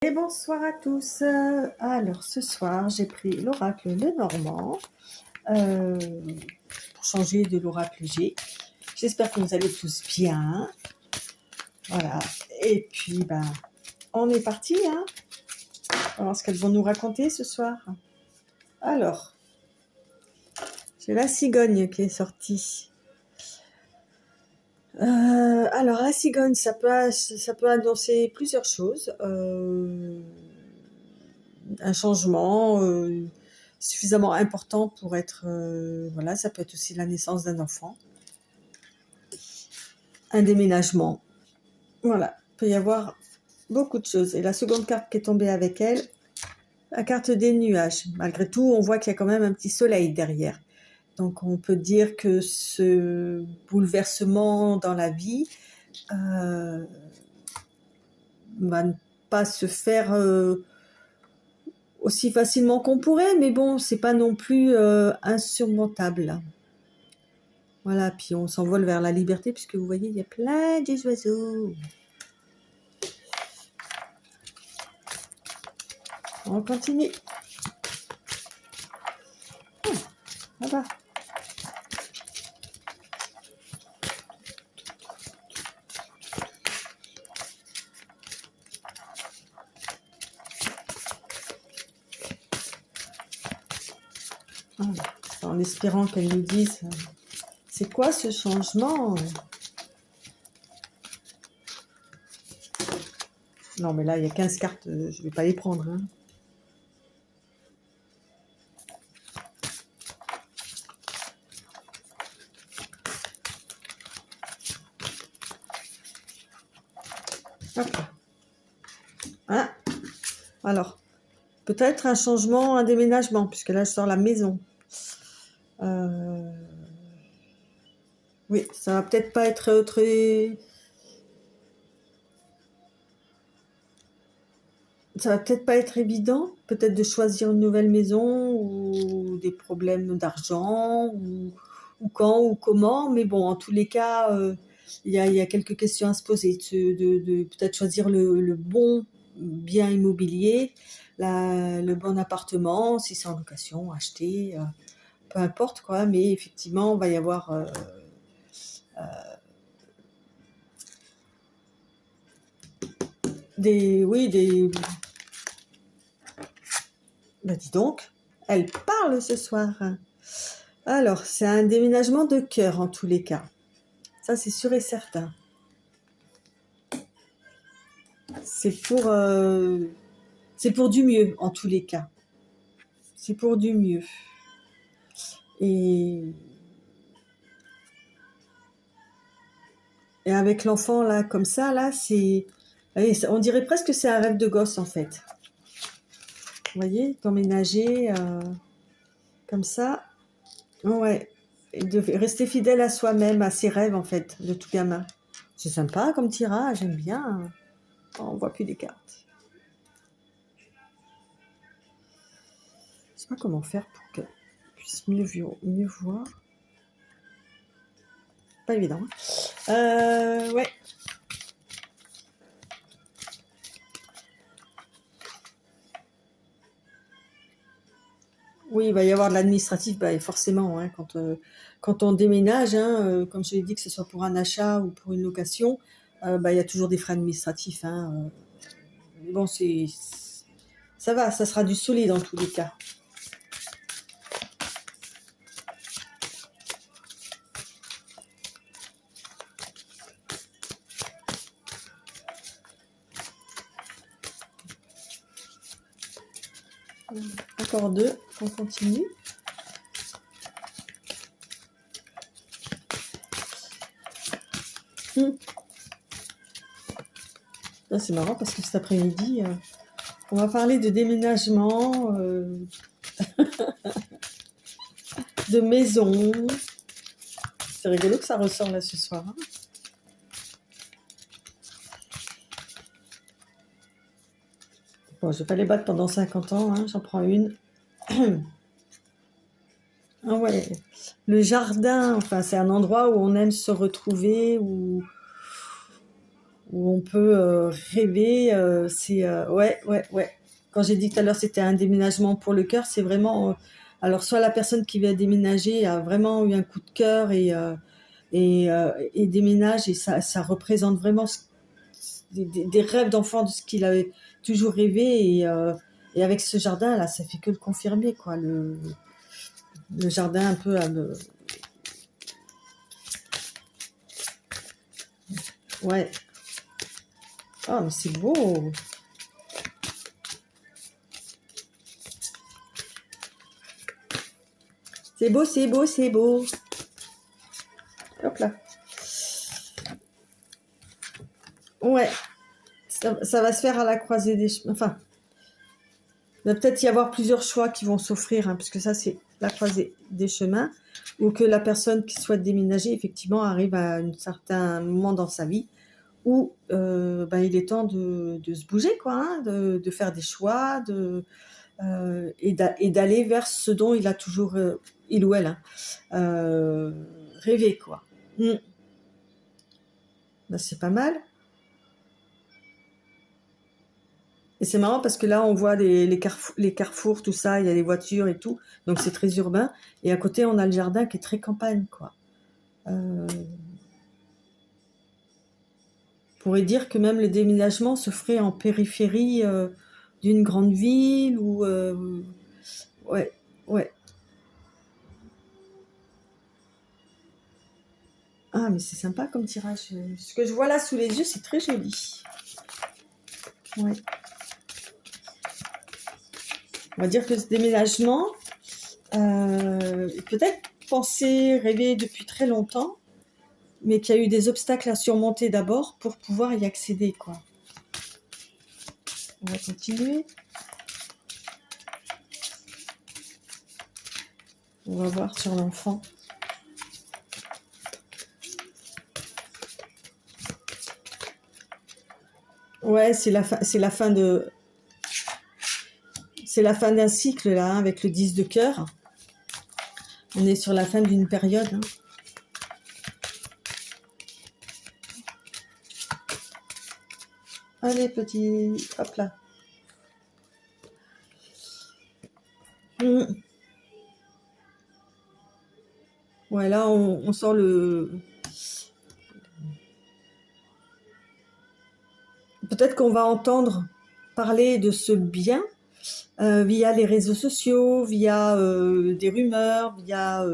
Et bonsoir à tous. Alors ce soir, j'ai pris l'oracle Lenormand pour changer de l'oracle G. J'espère que vous allez tous bien. Voilà. Et puis, on est parti. On va voir ce qu'elles vont nous raconter ce soir. Alors, j'ai la cigogne qui est sortie. Alors, la cigogne, ça peut annoncer plusieurs choses. Un changement suffisamment important pour être... voilà, ça peut être aussi la naissance d'un enfant. Un déménagement. Voilà, il peut y avoir beaucoup de choses. Et la seconde carte qui est tombée avec elle, la carte des nuages. Malgré tout, on voit qu'il y a quand même un petit soleil derrière. Donc, on peut dire que ce bouleversement dans la vie va ne pas se faire... aussi facilement qu'on pourrait, mais bon, c'est pas non plus insurmontable. Voilà, puis on s'envole vers la liberté, puisque vous voyez, il y a plein des oiseaux. On continue. Là-bas. En espérant qu'elle nous dise c'est quoi ce changement. Non, mais là, il y a 15 cartes, je vais pas les prendre. Hop. Alors, peut-être un changement, un déménagement, puisque là, je sors la maison. Oui, ça va peut-être pas être très... Ça va peut-être pas être évident, peut-être de choisir une nouvelle maison, ou des problèmes d'argent, ou quand, ou comment, mais bon, en tous les cas, il y a quelques questions à se poser, de peut-être choisir le bon bien immobilier, le bon appartement, si c'est en location, acheter, peu importe quoi, mais effectivement, il va y avoir des... dis donc, elle parle ce soir. Alors, c'est un déménagement de cœur en tous les cas. Ça, c'est sûr et certain. C'est pour du mieux en tous les cas. C'est pour du mieux. Et avec l'enfant là, comme ça, là, on dirait presque que c'est un rêve de gosse en fait. Vous voyez, d'emménager comme ça. Ouais. Et de rester fidèle à soi-même, à ses rêves en fait, de tout gamin. C'est sympa comme tirage, j'aime bien. Oh, on voit plus les cartes. Je sais pas comment faire pour qu'elle puisse mieux voir. Pas évident. Ouais. Oui, il va y avoir de l'administratif, forcément, quand on déménage, comme je l'ai dit, que ce soit pour un achat ou pour une location, il y a toujours des frais administratifs. Mais bon, ça va, ça sera du solide dans tous les cas. Encore deux, on continue. C'est marrant parce que cet après-midi, on va parler de déménagement, de maison. C'est rigolo que ça ressort là ce soir. Bon, je vais pas les battre pendant 50 ans, j'en prends une. Ah ouais, le jardin, enfin c'est un endroit où on aime se retrouver, où où on peut rêver. Ouais, ouais, ouais. Quand j'ai dit tout à l'heure c'était un déménagement pour le cœur, c'est vraiment... alors soit la personne qui vient déménager a vraiment eu un coup de cœur et déménage et ça représente vraiment des rêves d'enfant de ce qu'il avait toujours rêvé et avec ce jardin là ça fait que le confirmer quoi le jardin un peu ouais. Ah mais c'est beau. C'est beau, c'est beau, c'est beau. Hop là. Ouais, ça va se faire à la croisée des chemins. Enfin, il va peut-être y avoir plusieurs choix qui vont s'offrir, hein, puisque ça, c'est la croisée des chemins, ou que la personne qui souhaite déménager, effectivement, arrive à un certain moment dans sa vie où il est temps de se bouger, quoi, hein, de faire des choix, et d'aller vers ce dont il a toujours, il ou elle, hein, rêvé, quoi. Ben, c'est pas mal. Et c'est marrant parce que là, on voit les carrefours, tout ça, il y a les voitures et tout, donc c'est très urbain. Et à côté, on a le jardin qui est très campagne, quoi. On pourrait dire que même le déménagement se ferait en périphérie d'une grande ville ou... ouais, ouais. Ah, mais c'est sympa comme tirage. Ce que je vois là sous les yeux, c'est très joli. Ouais. On va dire que ce déménagement, peut-être pensé, rêvé depuis très longtemps, mais qu'il y a eu des obstacles à surmonter d'abord pour pouvoir y accéder, quoi. On va continuer. On va voir sur l'enfant. Ouais, c'est la fin d'un cycle là, hein, avec le 10 de cœur. On est sur la fin d'une période. Hein. Allez, petit, hop là. Ouais, là, on sort le... Peut-être qu'on va entendre parler de ce bien via les réseaux sociaux, via des rumeurs, via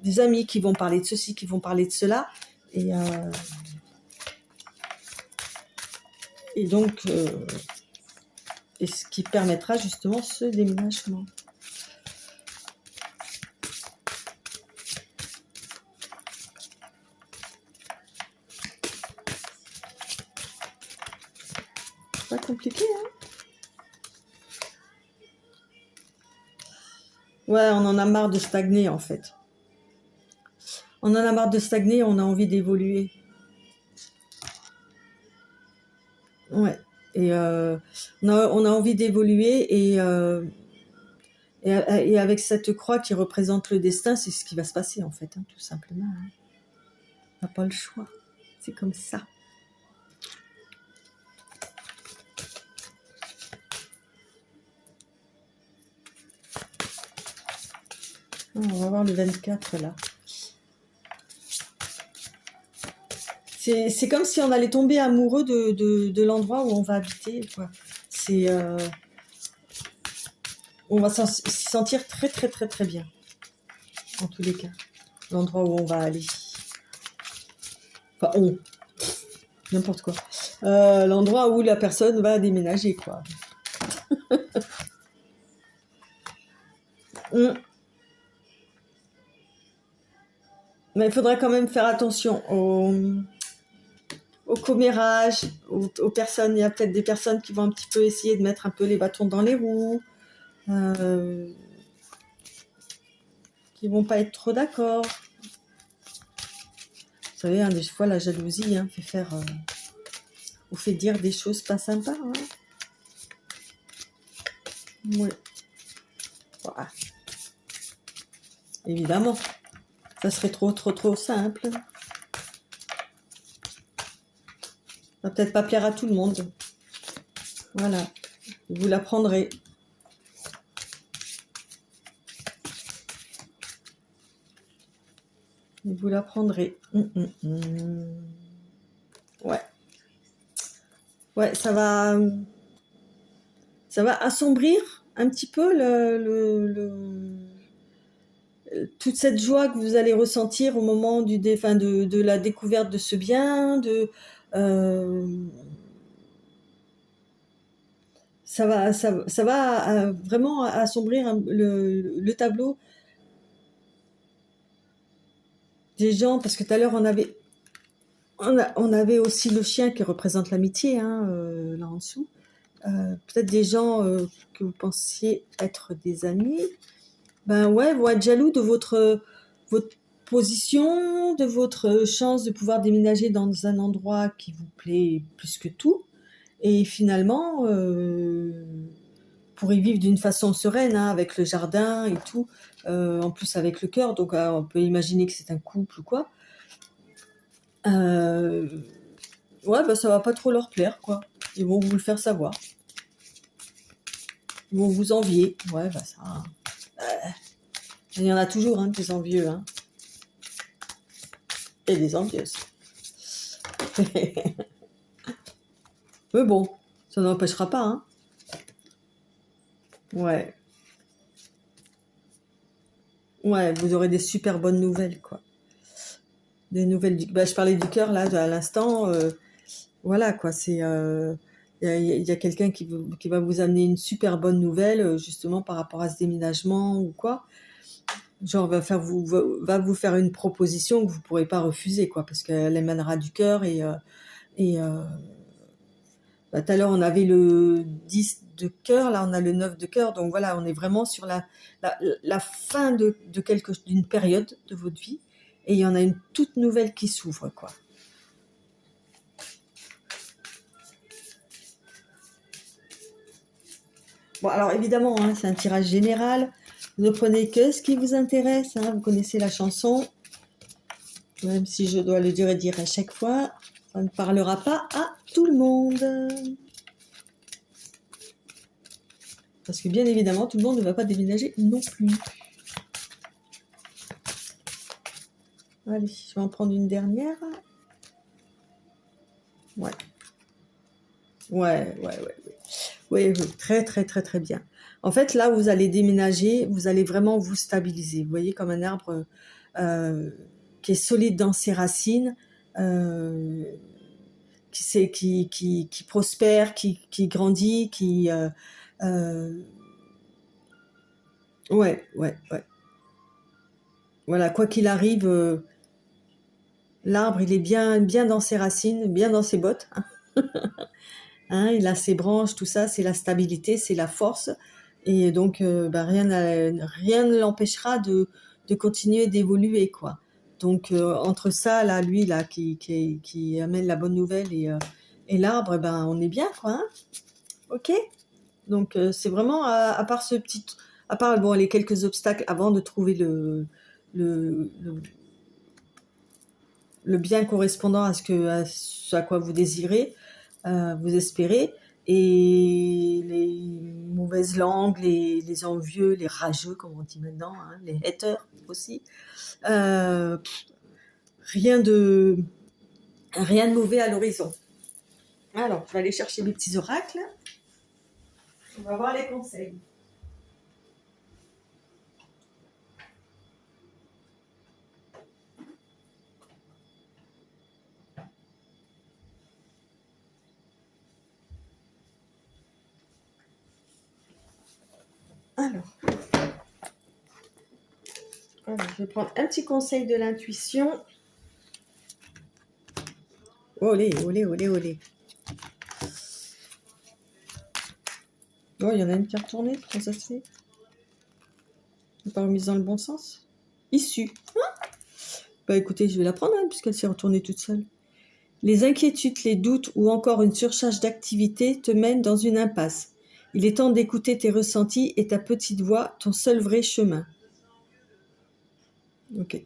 des amis qui vont parler de ceci, qui vont parler de cela. Et donc, et ce qui permettra justement ce déménagement. Pas compliqué, hein? Ouais, on en a marre de stagner en fait. On en a marre de stagner, on a envie d'évoluer. Ouais. Et on a envie d'évoluer et avec cette croix qui représente le destin, c'est ce qui va se passer en fait, hein, tout simplement. Hein. On n'a pas le choix. C'est comme ça. On va voir le 24 là. C'est comme si on allait tomber amoureux de l'endroit où on va habiter, quoi. On va s'y sentir très très très très bien, en tous les cas. L'endroit où on va aller. Enfin, n'importe quoi. L'endroit où la personne va déménager, quoi. Mais il faudrait quand même faire attention au commérage, aux personnes. Il y a peut-être des personnes qui vont un petit peu essayer de mettre un peu les bâtons dans les roues, qui vont pas être trop d'accord. Vous savez, hein, des fois la jalousie vous fait dire des choses pas sympas. Hein. Ouais. Voilà. Évidemment, ça serait trop simple. va peut-être pas plaire à tout le monde. Voilà, vous la prendrez. Vous la prendrez. Ouais, ouais, ça va assombrir un petit peu toute cette joie que vous allez ressentir au moment de la découverte de ce bien, ça va vraiment assombrir le tableau des gens, parce que tout à l'heure on avait aussi le chien qui représente l'amitié, hein, là en dessous. Peut-être des gens que vous pensiez être des amis, ben ouais, vont être jaloux de votre position, de votre chance de pouvoir déménager dans un endroit qui vous plaît plus que tout. Et finalement, pour y vivre d'une façon sereine, hein, avec le jardin et tout, en plus avec le cœur, donc on peut imaginer que c'est un couple ou quoi. Ouais, bah ça va pas trop leur plaire, quoi. Ils vont vous le faire savoir. Ils vont vous envier. Ouais, bah ça. Il y en a toujours, hein, des envieux, hein. Et des envieuses. Mais bon, ça n'empêchera pas, hein. Ouais. Ouais, vous aurez des super bonnes nouvelles, quoi. Des nouvelles bah, je parlais du cœur, là, à l'instant. Voilà, quoi. Il y a quelqu'un qui va vous amener une super bonne nouvelle, justement, par rapport à ce déménagement ou quoi. Genre, va vous faire une proposition que vous pourrez pas refuser, quoi, parce qu'elle émanera du cœur et bah, tout à l'heure, on avait le 10 de cœur, là, on a le 9 de cœur. Donc voilà, on est vraiment sur la fin d'une période de votre vie. Et il y en a une toute nouvelle qui s'ouvre, quoi. Bon, alors évidemment, hein, c'est un tirage général. Vous ne prenez que ce qui vous intéresse, hein. Vous connaissez la chanson. Même si je dois le dire et dire à chaque fois, ça ne parlera pas à tout le monde. Parce que bien évidemment, tout le monde ne va pas déménager non plus. Allez, je vais en prendre une dernière. Ouais. Ouais. Oui, très, très, très, très bien. En fait, là, vous allez déménager, vous allez vraiment vous stabiliser. Vous voyez, comme un arbre qui est solide dans ses racines, qui prospère, qui grandit, ouais. Voilà, quoi qu'il arrive, l'arbre, il est bien, bien dans ses racines, bien dans ses bottes. Hein, il a ses branches, tout ça, c'est la stabilité, c'est la force. Et donc, bah, rien ne l'empêchera de continuer d'évoluer, quoi. Donc, entre ça, là, lui, là, qui amène la bonne nouvelle et l'arbre, ben, on est bien, quoi. Hein, ok. Donc, c'est vraiment, à part à part, bon, les quelques obstacles avant de trouver le, le bien correspondant à ce à quoi vous désirez, vous espérez, et les mauvaises langues, les envieux, les rageux, comme on dit maintenant, hein, les haters aussi. Euh, rien de mauvais à l'horizon. Alors, je vais aller chercher mes petits oracles. On va voir les conseils. Alors, je vais prendre un petit conseil de l'intuition. Olé. Oh, il y en a une qui a retourné, comment ça se fait? Pas remise dans le bon sens. Issue. Bah écoutez, je vais la prendre, hein, puisqu'elle s'est retournée toute seule. Les inquiétudes, les doutes ou encore une surcharge d'activité te mènent dans une impasse. Il est temps d'écouter tes ressentis et ta petite voix, ton seul vrai chemin. Ok.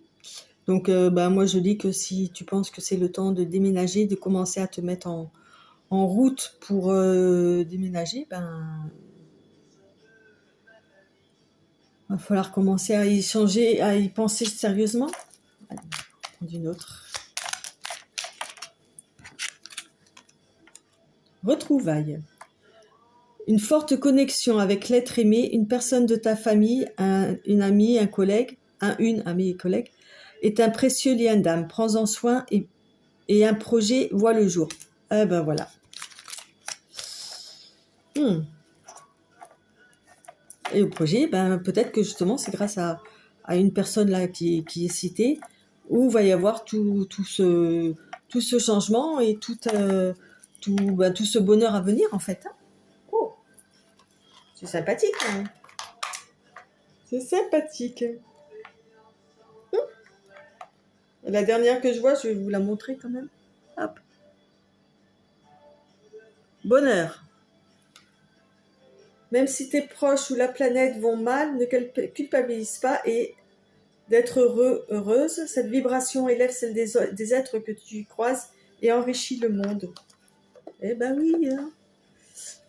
Donc, bah, moi, je dis que si tu penses que c'est le temps de déménager, de commencer à te mettre en route pour déménager, ben va falloir commencer à y changer, à y penser sérieusement. Allez, on va prendre une autre. Retrouvailles. Une forte connexion avec l'être aimé, une personne de ta famille, une amie, un collègue, une amie et collègue, est un précieux lien d'âme. Prends-en soin et un projet voit le jour. Eh ben voilà. Et le projet, ben, peut-être que justement c'est grâce à une personne là qui est citée, où va y avoir tout ce changement et tout ce bonheur à venir en fait. Oh, c'est sympathique. Hein. C'est sympathique. La dernière que je vois, je vais vous la montrer quand même. Hop. Bonheur. Même si tes proches ou la planète vont mal, ne culpabilise pas et d'être heureuse. Cette vibration élève celle des êtres que tu croises et enrichit le monde. Eh ben oui. Hein.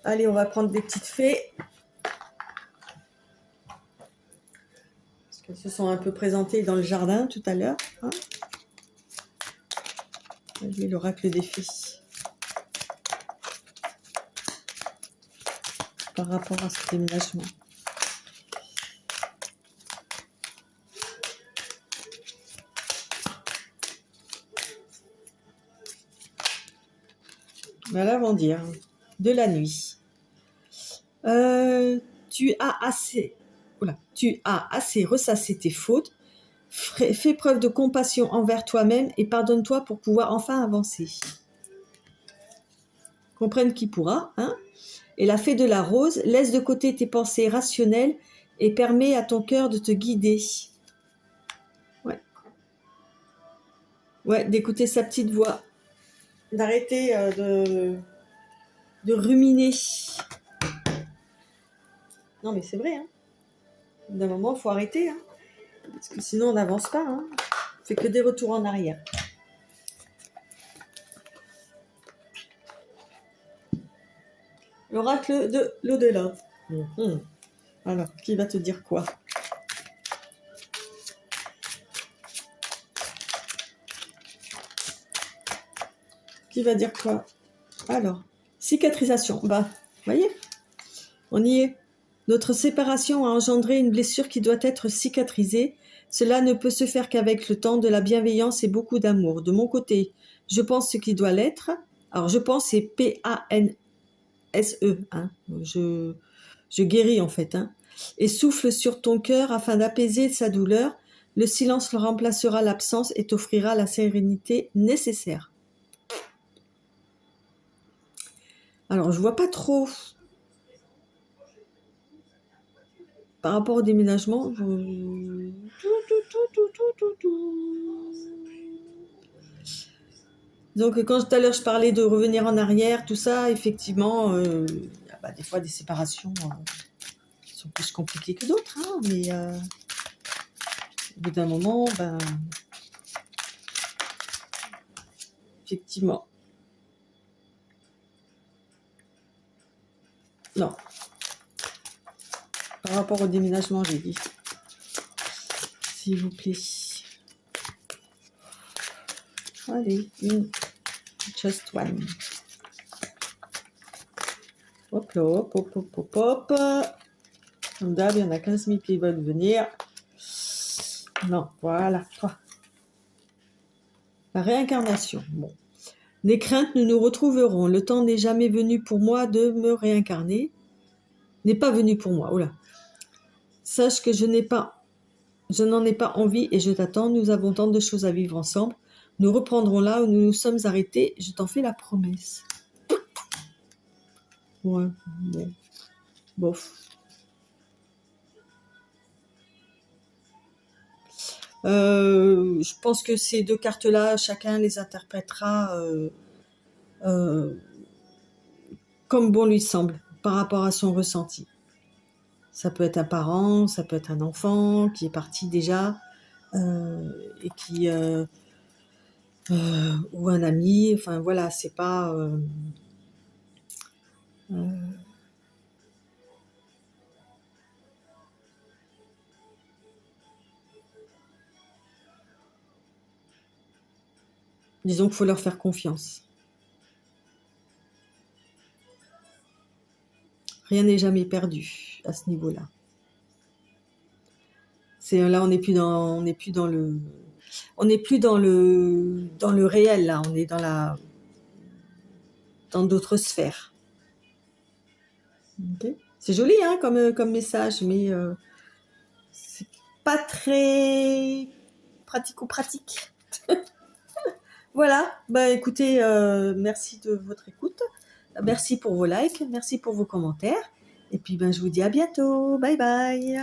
Allez, on va prendre des petites fées. Parce qu'elles se sont un peu présentées dans le jardin tout à l'heure. Hein. J'ai l'oracle des fées. Par rapport à ce déménagement. Voilà, vont dire. De la nuit. Tu as assez ressassé tes fautes. Fais preuve de compassion envers toi-même et pardonne-toi pour pouvoir enfin avancer. Comprenne qui pourra, hein. Et la fée de la rose, laisse de côté tes pensées rationnelles et permet à ton cœur de te guider. Ouais, d'écouter sa petite voix. D'arrêter de ruminer. Non mais c'est vrai, hein. D'un moment, il faut arrêter, hein. Parce que sinon on n'avance pas, hein. On fait que des retours en arrière. L'oracle de l'au-delà. Alors, qui va te dire quoi? Qui va dire quoi? Alors, cicatrisation. Bah, voyez, on y est. Notre séparation a engendré une blessure qui doit être cicatrisée. Cela ne peut se faire qu'avec le temps, de la bienveillance et beaucoup d'amour. De mon côté, je pense ce qui doit l'être. Alors, je pense, c'est PANSE. Hein. Je guéris en fait. Hein. Et souffle sur ton cœur afin d'apaiser sa douleur. Le silence remplacera l'absence et t'offrira la sérénité nécessaire. Alors, je vois pas trop. Par rapport au déménagement, donc quand tout à l'heure je parlais de revenir en arrière, tout ça, effectivement, y a des fois des séparations sont plus compliquées que d'autres, hein, mais au bout d'un moment, effectivement. Non. Par rapport au déménagement, j'ai dit. S'il vous plaît. Allez, just one. Hop là, hop. Comme d'hab, il y en a 15 000 qui veulent venir. Non, voilà, toi. La réincarnation. Bon. N'aie crainte, nous nous retrouverons. Le temps n'est jamais venu pour moi de me réincarner. N'est pas venu pour moi. Oh là. Sache que je n'en ai pas envie et je t'attends. Nous avons tant de choses à vivre ensemble. Nous reprendrons là où nous nous sommes arrêtés. Je t'en fais la promesse. Ouais, bon. Bof. Je pense que ces deux cartes-là, chacun les interprétera comme bon lui semble, par rapport à son ressenti. Ça peut être un parent, ça peut être un enfant qui est parti déjà, et qui ou un ami, enfin voilà, c'est pas Disons qu'il faut leur faire confiance. Rien n'est jamais perdu à ce niveau-là. Là, on n'est plus dans le réel là. On est dans d'autres sphères. Okay. C'est joli hein, comme message, mais c'est pas très pratico-pratique. Voilà, bah écoutez, merci de votre écoute, merci pour vos likes, merci pour vos commentaires, et puis ben je vous dis à bientôt, bye bye.